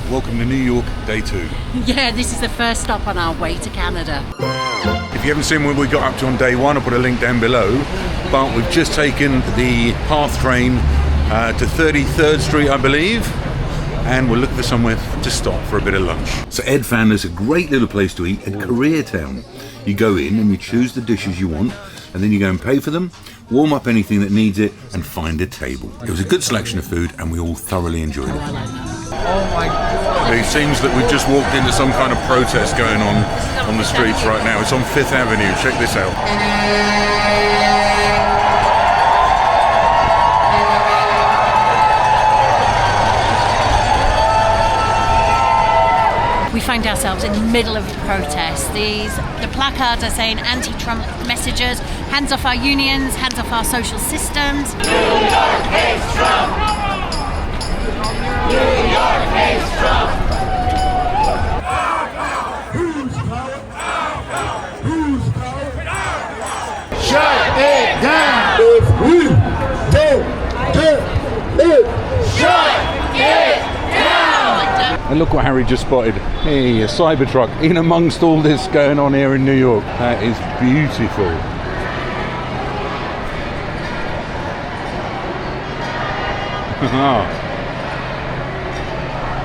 welcome to New York, day 2. Yeah, this is the first stop on our way to Canada. If you haven't seen what we got up to on day 1, I'll put a link down below. But we've just taken the PATH train to 33rd Street, I believe. And we're looking for somewhere to stop for a bit of lunch. So Ed found us a great little place to eat at Koreatown. You go in and you choose the dishes you want, and then you go and pay for them, warm up anything that needs it, and find a table. It was a good selection of food, and we all thoroughly enjoyed it. Oh my God. It seems that we've just walked into some kind of protest going on the streets right now. It's on 5th Avenue. Check this out. We find ourselves in the middle of a protest. The placards are saying anti-Trump messages, hands off our unions, hands off our social systems. New York hates Trump! New York hates Trump! Who's calling? Who's calling? Shut it down! If we don't get it, shut it down! And look what Harry just spotted. Hey, a Cybertruck in amongst all this going on here in New York. That is beautiful.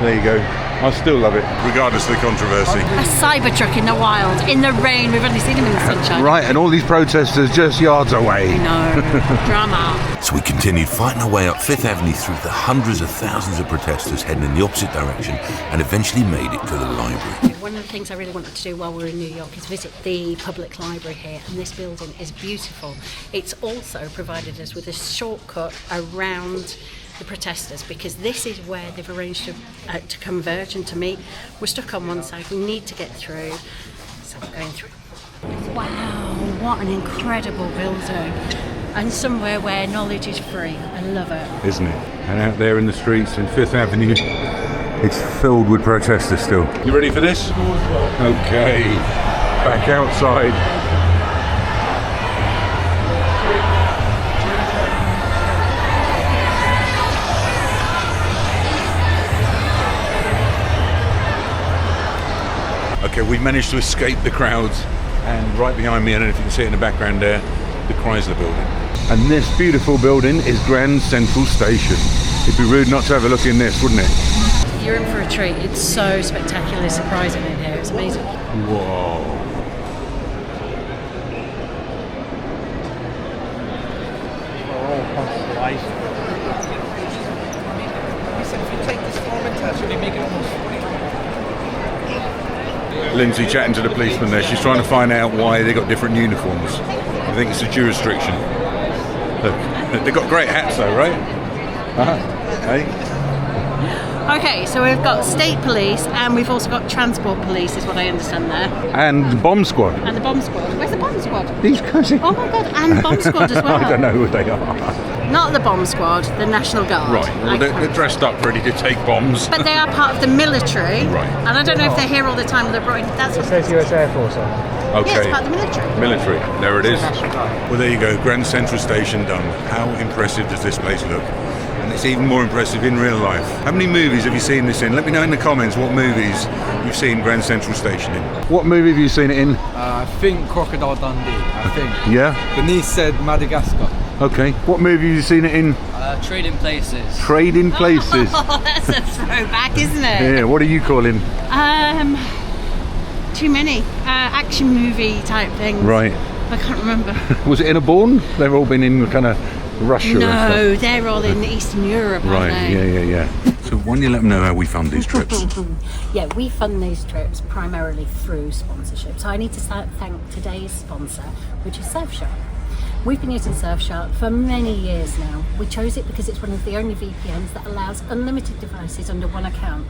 There you go. I still love it, regardless of the controversy. A Cybertruck in the wild, in the rain. We've only seen him in the sunshine. Right, and all these protesters just yards away. No, drama. So we continued fighting our way up 5th Avenue through the hundreds of thousands of protesters heading in the opposite direction and eventually made it to the library. One of the things I really wanted to do while we were in New York is visit the public library here, and this building is beautiful. It's also provided us with a shortcut around the protesters, because this is where they've arranged to converge and to meet. We're stuck on one side, we need to get through, so we're going through. Wow, what an incredible building, and somewhere where knowledge is free. I love it. Isn't it? And out there in the streets in 5th Avenue, it's filled with protesters still. You ready for this? Okay, back outside. Okay, we've managed to escape the crowds, and right behind me, I don't know if you can see it in the background there, the Chrysler building. And this beautiful building is Grand Central Station. It'd be rude not to have a look in this, wouldn't it? You're in for a treat. It's so spectacularly surprising in here. It's amazing. Whoa. If you take this format test, you make it almost 40. Lindsay chatting to the policeman there. She's trying to find out why they got different uniforms. I think it's a jurisdiction. Look, they've got great hats though, right? Hey? Okay, so we've got state police and we've also got transport police, is what I understand there. And the bomb squad. And the bomb squad. Where's the bomb squad? These guys. Oh my God, and the bomb squad as well. I don't know who they are. Not the bomb squad, the National Guard. Right, well, they're dressed up ready to take bombs. But they are part of the military. Right. And I don't know if they're here all the time or they're brought in. That's what It says US Air Force on. Okay. Yeah, it's part of the military. Military, there it is. Well, there you go, Grand Central Station done. How impressive does this place look? And it's even more impressive in real life. How many movies have you seen this in? Let me know in the comments what movies you've seen Grand Central Station in. What movie have you seen it in? I think Crocodile Dundee, I think. Yeah? Denise said Madagascar. Okay. What movie have you seen it in? Trading Places. Trading Places. Oh, that's a throwback, isn't it? Yeah, what do you call him? Too many. Action movie type things. Right. I can't remember. Was it in a Bourne? They've all been in kind of Russia and stuff. No, they're all in Eastern Europe, Right, aren't they? yeah. So why don't you let them know how we fund these trips? Yeah, we fund these trips primarily through sponsorship. So I need to thank today's sponsor, which is Surfshark. We've been using Surfshark for many years now. We chose it because it's one of the only VPNs that allows unlimited devices under one account.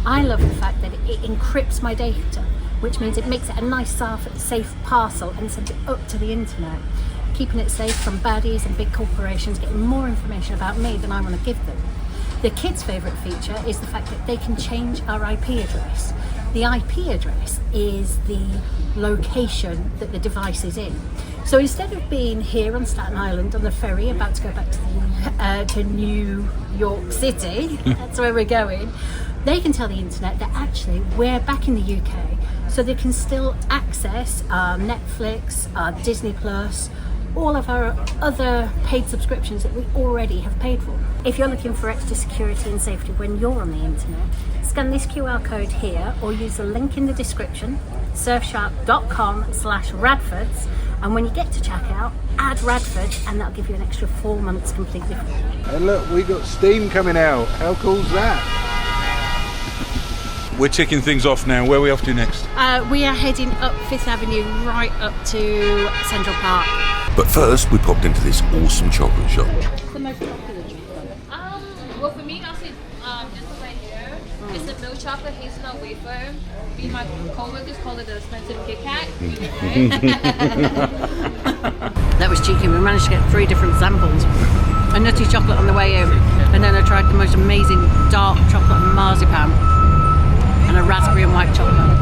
I love the fact that it encrypts my data, which means it makes it a nice, safe parcel and sends it up to the internet, keeping it safe from baddies and big corporations getting more information about me than I want to give them. The kids' favourite feature is the fact that they can change our IP address. The IP address is the location that the device is in. So instead of being here on Staten Island on the ferry about to go back to New York City, that's where we're going, They can tell the internet that actually we're back in the UK, so they can still access Netflix, Disney Plus, all of our other paid subscriptions that we already have paid for. If you're looking for extra security and safety when you're on the internet, scan this QR code here or use the link in the description, surfshark.com/Radfords, and when you get to checkout, add Radfords and that'll give you an extra 4 months completely free. And look, we got steam coming out. How cool's that? We're ticking things off now. Where are we off to next? We are heading up 5th Avenue right up to Central Park. But first, we popped into this awesome chocolate shop. The most popular chocolate. Well, for me, that's it. Just right here. It's a milk chocolate hazelnut wafer. Me and my co-workers call it the expensive Kit Kat. That was cheeky. We managed to get 3 different samples. A nutty chocolate on the way in, and then I tried the most amazing dark chocolate and marzipan, and a raspberry and white chocolate.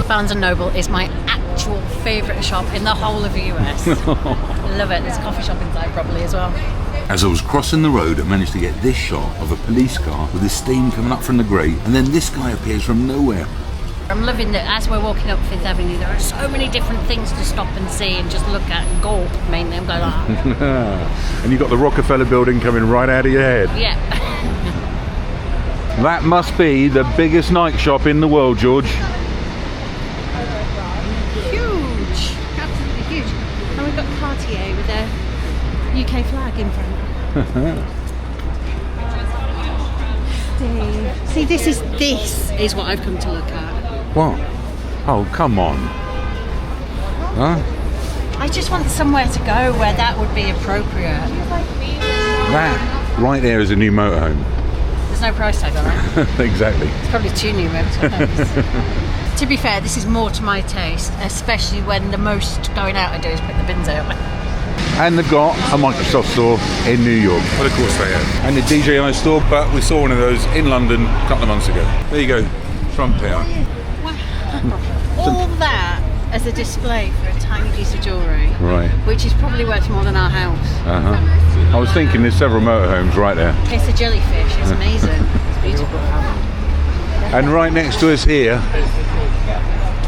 Barnes & Noble is my actual favourite shop in the whole of the US. Love it. There's a coffee shop inside probably as well. As I was crossing the road, I managed to get this shot of a police car with the steam coming up from the grate, and then this guy appears from nowhere. I'm loving that as we're walking up 5th Avenue, there are so many different things to stop and see and just look at and gulp mainly and go like that. And you've got the Rockefeller building coming right out of your head. Yeah. That must be the biggest night shop in the world, George. Huge. Absolutely huge. And we've got Cartier with a UK flag in front. Steve. See, this is what I've come to look at. What? Oh, come on. Huh? I just want somewhere to go where that would be appropriate. That right there is a new motorhome. There's no price tag on it. Exactly. It's probably 2 new motorhomes. To be fair, this is more to my taste, especially when the most going out I do is put the bins out. And they've got a Microsoft store in New York. Well, of course they have. And the DJI store, but we saw one of those in London a couple of months ago. There you go, Trump Tower. Wow. All that as a display for a tiny piece of jewellery. Right. Which is probably worth more than our house. I was thinking there's several motorhomes right there. It's a jellyfish, it's amazing. It's beautiful. And right next to us here,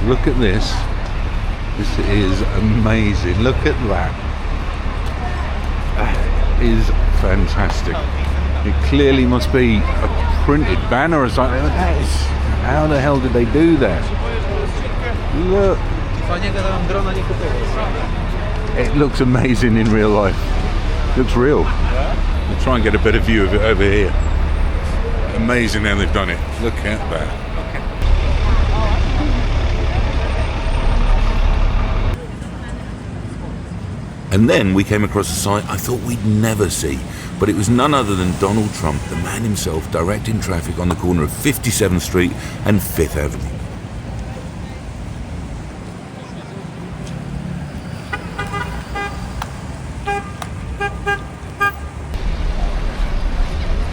look at this. This is amazing. Look at that. That is fantastic. It clearly must be a printed banner or something. That is, how the hell did they do that? Look. It looks amazing in real life. It looks real. We'll try and get a better view of it over here. Amazing how they've done it. Look at that. And then we came across a sight I thought we'd never see, but it was none other than Donald Trump, the man himself, directing traffic on the corner of 57th Street and 5th Avenue.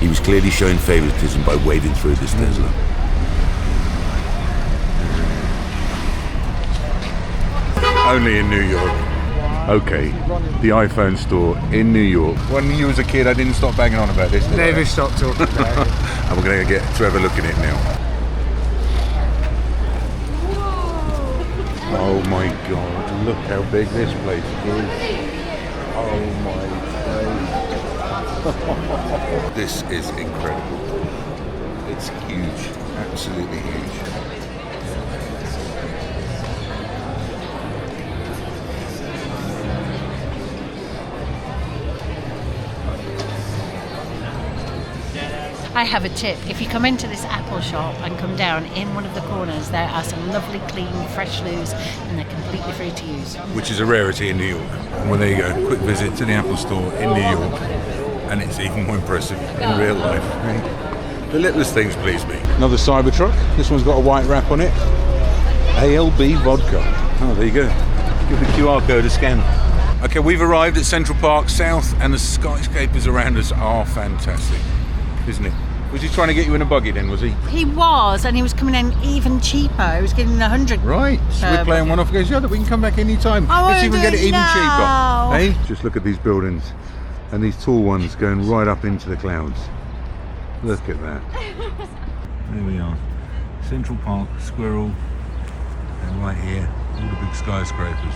He was clearly showing favoritism by waving through this Tesla. Only in New York. Okay, the iPhone store in New York. When you was a kid, I didn't stop banging on about this. Never stop talking about it. And we're going to get to have a look at it now. Oh my God, look how big this place is. Oh my God. This is incredible. It's huge, absolutely huge. I have a tip. If you come into this Apple shop and come down in one of the corners, there are some lovely, clean, fresh loos, and they're completely free to use. Which is a rarity in New York. Well, there you go. Quick visit to the Apple store in New York. And it's even more impressive in real life. The littlest things please me. Another Cybertruck. This one's got a white wrap on it. ALB vodka. Oh, there you go. Give the QR code a scan. Okay, we've arrived at Central Park South, and the skyscrapers around us are fantastic, isn't it? Was he trying to get you in a buggy then, was he? He was, and he was coming in even cheaper. He was getting 100. Right, so we're playing one off against the other. We can come back any time. Let's even get it even cheaper. Hey? Just look at these buildings and these tall ones going right up into the clouds. Look at that. There we are. Central Park, Squirrel, and right here, all the big skyscrapers.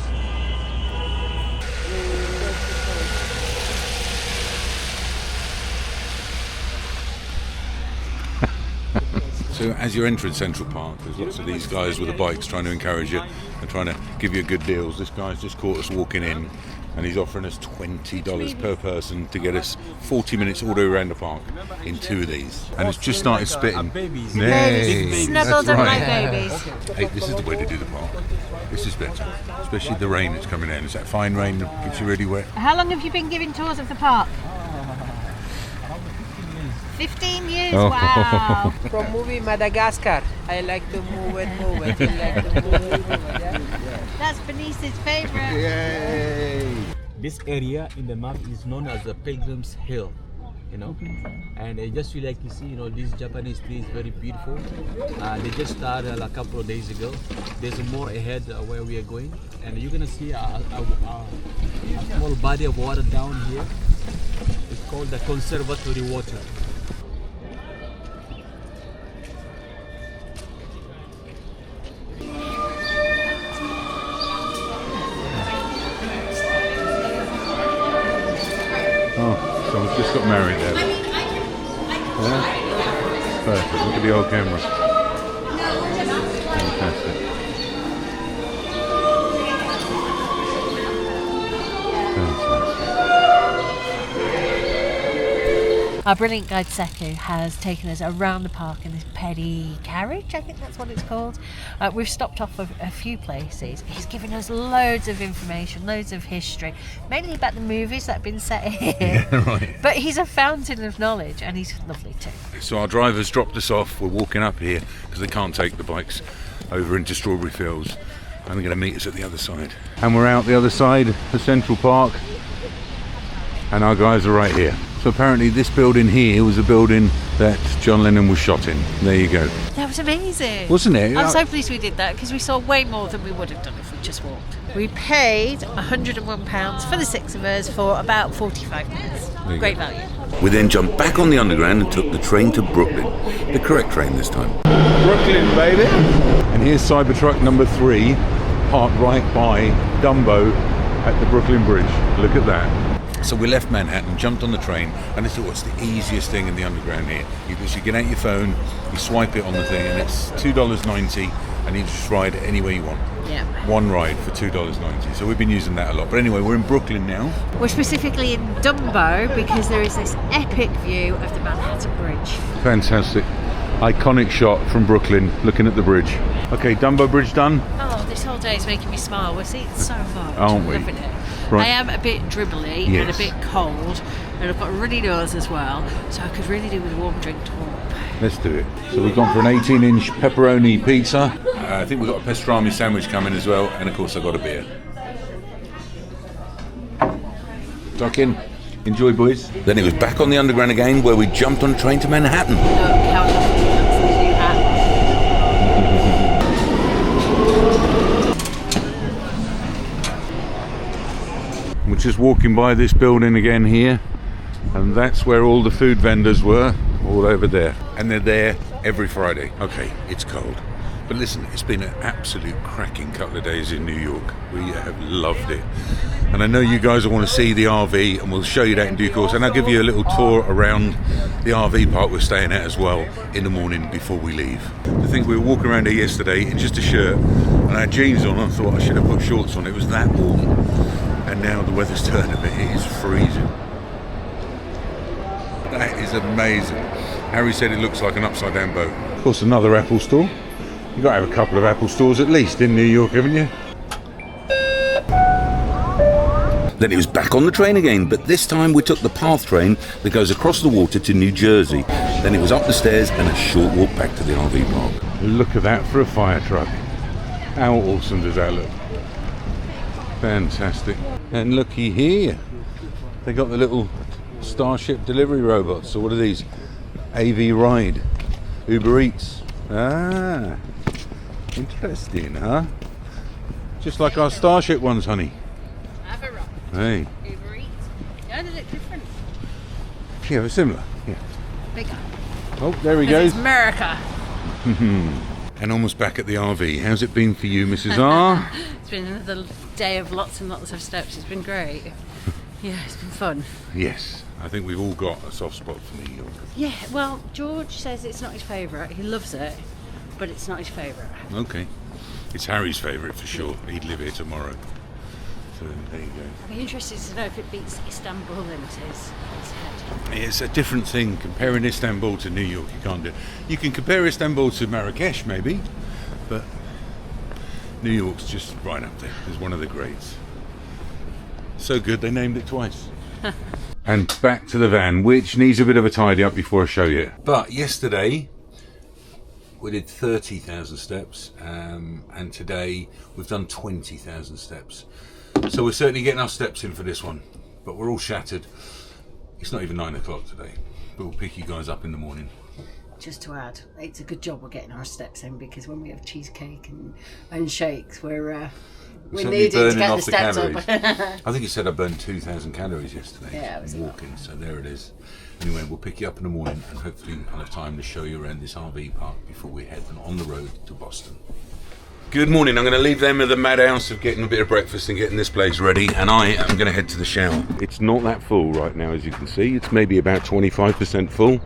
So as you enter Central Park, there's lots of these guys with the bikes trying to encourage you and trying to give you good deals. This guy's just caught us walking in and he's offering us $20 per person to get us 40 minutes all the way around the park in 2 of these. And it's just started spitting. Babies. Snuggled That's up right. like babies. Hey, this is the way to do the park. This is better, especially the rain that's coming in. It's that fine rain that gets you really wet. How long have you been giving tours of the park? 15 years, Oh. wow. From movie Madagascar. I like to move it. I like to move it. Yeah. That's Benice's favourite. Yay! This area in the map is known as the Pilgrim's Hill, you know, and I just feel like you see, this Japanese tree is very beautiful. They just started a couple of days ago. There's more ahead where we are going, and you're gonna see a small body of water down here. It's called the conservatory water. Oh, someone's just got married there. Yeah? Perfect. Look at the old camera. Fantastic. Our brilliant guide Seku has taken us around the park in this petty carriage, I think that's what it's called. We've stopped off a few places. He's given us loads of information, loads of history, mainly about the movies that have been set here. Yeah, right. But he's a fountain of knowledge and he's lovely too. So our drivers dropped us off. We're walking up here because they can't take the bikes over into Strawberry Fields. And they're going to meet us at the other side. And we're out the other side of Central Park. And our guys are right here. So apparently this building here was a building that John Lennon was shot in. There you go. That was amazing. Wasn't it? I'm so pleased we did that because we saw way more than we would have done if we just walked. We paid £101 for the 6 of us for about 45 minutes. Great value. We then jumped back on the underground and took the train to Brooklyn. The correct train this time. Brooklyn, baby. And here's Cybertruck number 3, parked right by Dumbo at the Brooklyn Bridge. Look at that. So we left Manhattan, jumped on the train, and I thought it's the easiest thing in the underground here. You get out your phone, you swipe it on the thing, and it's $2.90, and you just ride it anywhere you want. Yeah. One ride for $2.90. So we've been using that a lot. But anyway, we're in Brooklyn now. We're specifically in Dumbo because there is this epic view of the Manhattan Bridge. Fantastic. Iconic shot from Brooklyn, looking at the bridge. Okay, Dumbo Bridge done. Oh, this whole day is making me smile. We're seeing so much. Aren't we? Loving it. Right. I am a bit dribbly and Yes. a bit cold, and I've got a runny nose as well, so I could really do with a warm drink to warm up. Let's do it. So we've gone for an 18-inch pepperoni pizza. I think we've got a pastrami sandwich coming as well, and of course I've got a beer. Tuck in. Enjoy, boys. Then it was back on the underground again, where we jumped on a train to Manhattan. Look how lovely it looks, the new hat. We're just walking by this building again here, and that's where all the food vendors were, all over there. And they're there every Friday. Okay, it's cold. But listen, it's been an absolute cracking couple of days in New York. We have loved it. And I know you guys will want to see the RV, and we'll show you that in due course. And I'll give you a little tour around the RV park we're staying at as well in the morning before we leave. I think we were walking around here yesterday in just a shirt, and I had jeans on. I thought I should have put shorts on. It was that warm. And now the weather's turned a bit. It is freezing. That is amazing. Harry said it looks like an upside down boat. Of course, another Apple store. You've got to have a couple of Apple stores at least in New York, haven't you? Then it was back on the train again, but this time we took the PATH train that goes across the water to New Jersey. Then it was up the stairs and a short walk back to the RV park. Look at that for a fire truck. How awesome does that look? Fantastic. And looky here. They got the little Starship delivery robots. So what are these? AV Ride. Uber Eats. Ah. Interesting, huh? Just like our Starship ones, honey. Hey. Uber Eats. Yeah, they look different. Yeah, they're similar. Yeah. Bigger. Oh, there he Because goes. it's America. And almost back at the RV. How's it been for you, Mrs. R? It's been another day of lots and lots of steps. It's been great. Yeah, it's been fun. Yes, I think we've all got a soft spot for New York. Yeah, well, George says it's not his favourite. He loves it, but it's not his favourite. Okay. It's Harry's favourite for sure. He'd live here tomorrow. So there you go. I'd be interested to know if it beats Istanbul in his head. It's a different thing. Comparing Istanbul to New York, you can't do it. You can compare Istanbul to Marrakesh maybe, but New York's just right up there. It's one of the greats. So good they named it twice. And back to the van, which needs a bit of a tidy up before I show you. But yesterday we did 30,000 steps, and today we've done 20,000 steps. So we're certainly getting our steps in for this one, but we're all shattered. It's not even 9 o'clock today, but we'll pick you guys up in the morning. Just to add, it's a good job we're getting our steps in, because when we have cheesecake and shakes, we're needing to get the steps up. I think you said I burned 2,000 calories yesterday. Yeah, it was walking, so there it is. Anyway, we'll pick you up in the morning and hopefully we'll have time to show you around this RV park before we head on the road to Boston. Good morning. I'm going to leave them at the madhouse of getting a bit of breakfast and getting this place ready, and I am going to head to the shower. It's not that full right now, as you can see. It's maybe about 25% full.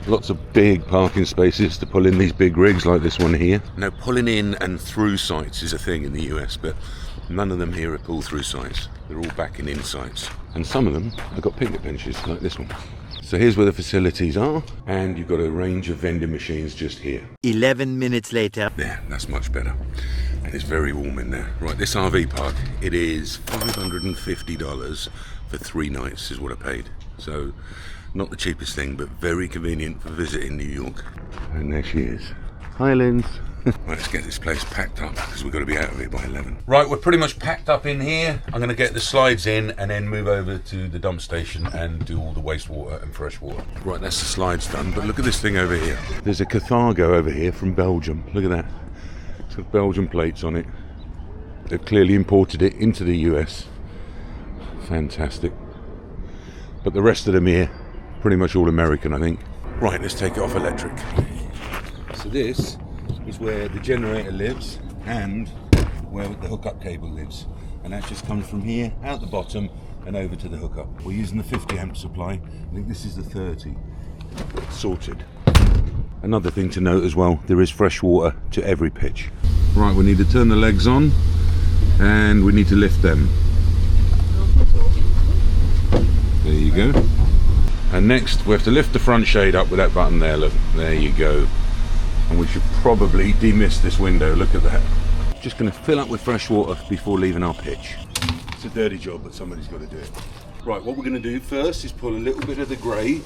Lots of big parking spaces to pull in these big rigs like this one here. Now, pulling in and through sites is a thing in the US, but none of them here are pull-through sites. They're all backing in sites. And some of them have got picnic benches like this one. So here's where the facilities are, and you've got a range of vending machines just here. 11 minutes later. Yeah, that's much better. And it's very warm in there. Right, this RV park, it is $550 for 3 nights is what I paid. So, not the cheapest thing, but very convenient for visiting New York. And there she is. Hi, Linz. Right, let's get this place packed up because we've got to be out of here by 11. Right, we're pretty much packed up in here. I'm going to get the slides in and then move over to the dump station and do all the wastewater and fresh water. Right, that's the slides done, but look at this thing over here. There's a Carthago over here from Belgium. Look at that. It's got Belgian plates on it. They've clearly imported it into the US. Fantastic. But the rest of them here, pretty much all American, I think. Right, let's take it off electric. So this is where the generator lives and where the hookup cable lives, and that just comes from here out the bottom and over to the hookup. We're using the 50 amp supply. I think this is the 30. Sorted. Another thing to note as well, there is fresh water to every pitch. Right, we need to turn the legs on and we need to lift them. There you go. And next we have to lift the front shade up with that button there. Look, there you go. And we should probably demist this window. Look at that. Just going to fill up with fresh water before leaving our pitch. It's a dirty job, but somebody's got to do it. Right, what we're going to do first is pull a little bit of the grey,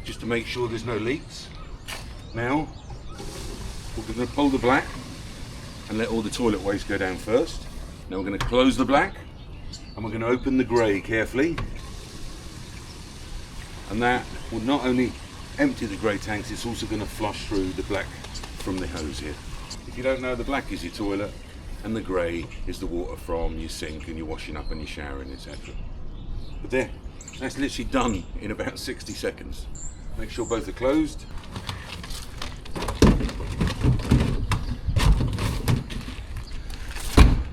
just to make sure there's no leaks. Now, we're going to pull the black and let all the toilet waste go down first. Now we're going to close the black and we're going to open the grey carefully. And that will not only empty the grey tanks, it's also going to flush through the black from the hose here. If you don't know, the black is your toilet and the grey is the water from your sink and your washing up and your showering, etc. But there, that's literally done in about 60 seconds. Make sure both are closed.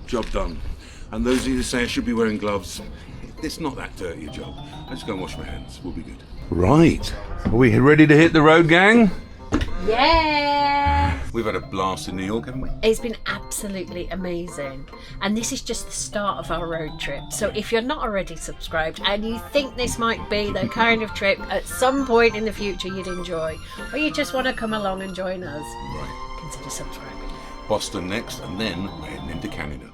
Job done. And those of you who say I should be wearing gloves, it's not that dirty a job. I just go and wash my hands, we'll be good. Right, are we ready to hit the road, gang? Yeah! We've had a blast in New York, haven't we? It's been absolutely amazing. And this is just the start of our road trip. So if you're not already subscribed and you think this might be the kind of trip at some point in the future you'd enjoy, or you just want to come along and join us, consider subscribing. Boston next, and then we're heading into Canada.